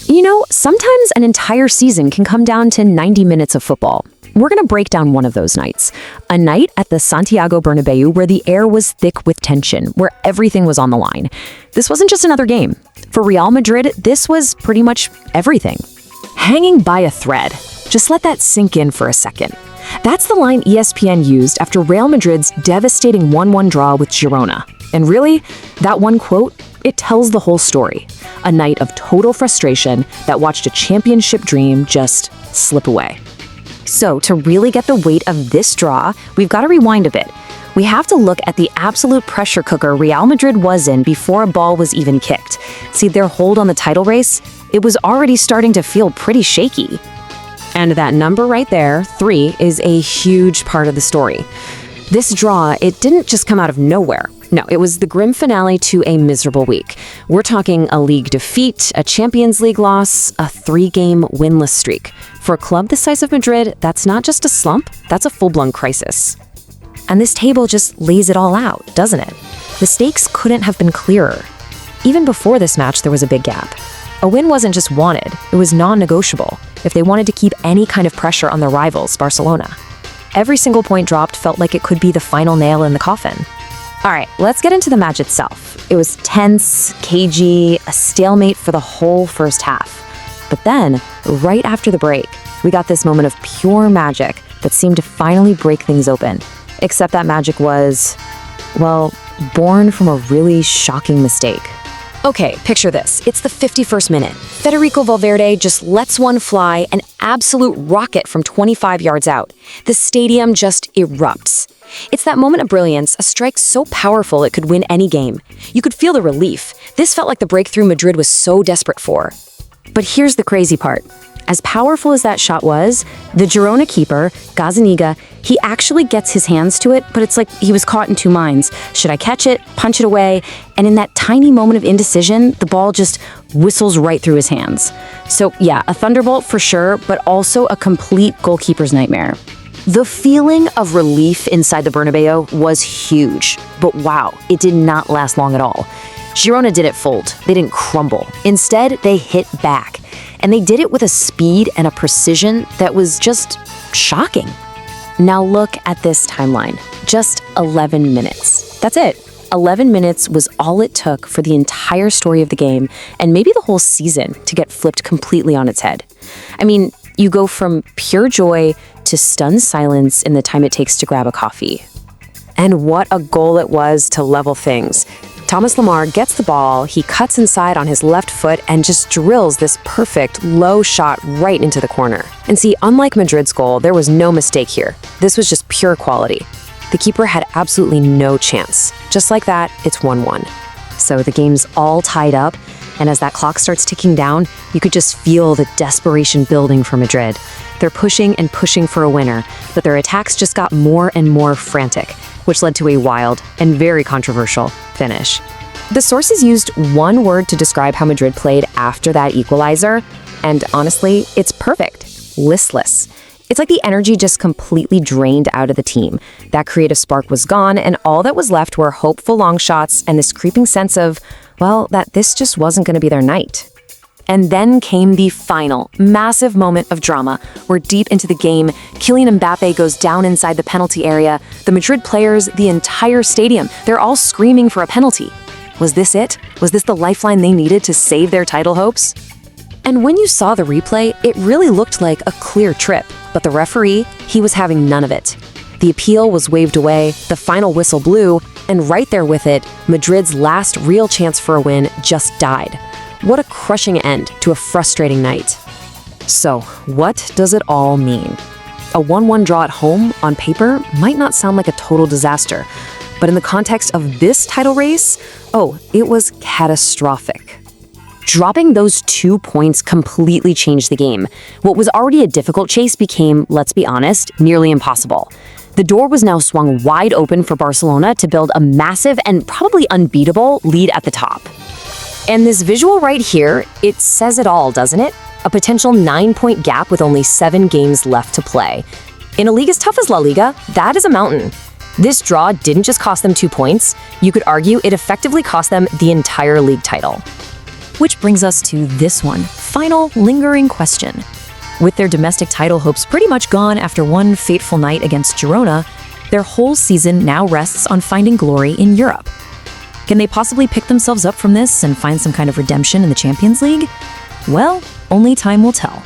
You know, sometimes an entire season can come down to 90 minutes of football. We're going to break down one of those nights. A night at the Santiago Bernabéu where the air was thick with tension, where everything was on the line. This wasn't just another game. For Real Madrid, this was pretty much everything. Hanging by a thread. Just let that sink in for a second. That's the line ESPN used after Real Madrid's devastating 1-1 draw with Girona. And really, that one quote, it tells the whole story. A night of total frustration that watched a championship dream just slip away. So, to really get the weight of this draw, we've got to rewind a bit. We have to look at the absolute pressure cooker Real Madrid was in before a ball was even kicked. See, their hold on the title race, it was already starting to feel pretty shaky. And that number right there, 3, is a huge part of the story. This draw, it didn't just come out of nowhere. No, it was the grim finale to a miserable week. We're talking a league defeat, a Champions League loss, a 3-game winless streak. For a club the size of Madrid, that's not just a slump, that's a full-blown crisis. And this table just lays it all out, doesn't it? The stakes couldn't have been clearer. Even before this match, there was a big gap. A win wasn't just wanted, it was non-negotiable if they wanted to keep any kind of pressure on their rivals, Barcelona. Every single point dropped felt like it could be the final nail in the coffin. All right, let's get into the match itself. It was tense, cagey, a stalemate for the whole first half. But then, right after the break, we got this moment of pure magic that seemed to finally break things open. Except that magic was, well, born from a really shocking mistake. Okay, picture this. It's the 51st minute. Federico Valverde just lets one fly, an absolute rocket from 25 yards out. The stadium just erupts. It's that moment of brilliance, a strike so powerful it could win any game. You could feel the relief. This felt like the breakthrough Madrid was so desperate for. But here's the crazy part. As powerful as that shot was, the Girona keeper, Gazzaniga, he actually gets his hands to it, but it's like he was caught in two minds. Should I catch it, punch it away? And in that tiny moment of indecision, the ball just whistles right through his hands. So yeah, a thunderbolt for sure, but also a complete goalkeeper's nightmare. The feeling of relief inside the Bernabeu was huge, but wow, it did not last long at all. Girona didn't fold, they didn't crumble. Instead, they hit back. And they did it with a speed and a precision that was just shocking. Now look at this timeline. Just 11 minutes. That's it. 11 minutes was all it took for the entire story of the game, and maybe the whole season, to get flipped completely on its head. I mean, you go from pure joy to stunned silence in the time it takes to grab a coffee. And what a goal it was to level things. Thomas Lemar gets the ball, he cuts inside on his left foot and just drills this perfect low shot right into the corner. And see, unlike Madrid's goal, there was no mistake here. This was just pure quality. The keeper had absolutely no chance. Just like that, it's 1-1. So the game's all tied up, and as that clock starts ticking down, you could just feel the desperation building for Madrid. They're pushing and pushing for a winner, but their attacks just got more and more frantic, which led to a wild and very controversial finish. The sources used one word to describe how Madrid played after that equalizer, and honestly, it's perfect. Listless. It's like the energy just completely drained out of the team. That creative spark was gone, and all that was left were hopeful long shots and this creeping sense of, well, that this just wasn't going to be their night. And then came the final, massive moment of drama, where deep into the game, Kylian Mbappé goes down inside the penalty area. The Madrid players, the entire stadium, they're all screaming for a penalty. Was this it? Was this the lifeline they needed to save their title hopes? And when you saw the replay, it really looked like a clear trip, but the referee, he was having none of it. The appeal was waved away, the final whistle blew, and right there with it, Madrid's last real chance for a win just died. What a crushing end to a frustrating night. So, what does it all mean? A 1-1 draw at home, on paper, might not sound like a total disaster, but in the context of this title race, it was catastrophic. Dropping those 2 points completely changed the game. What was already a difficult chase became, let's be honest, nearly impossible. The door was now swung wide open for Barcelona to build a massive and probably unbeatable lead at the top. And this visual right here, it says it all, doesn't it? A potential 9-point gap with only 7 games left to play. In a league as tough as La Liga, that is a mountain. This draw didn't just cost them 2 points. You could argue it effectively cost them the entire league title. Which brings us to this one, final lingering question. With their domestic title hopes pretty much gone after one fateful night against Girona, their whole season now rests on finding glory in Europe. Can they possibly pick themselves up from this and find some kind of redemption in the Champions League? Well, only time will tell.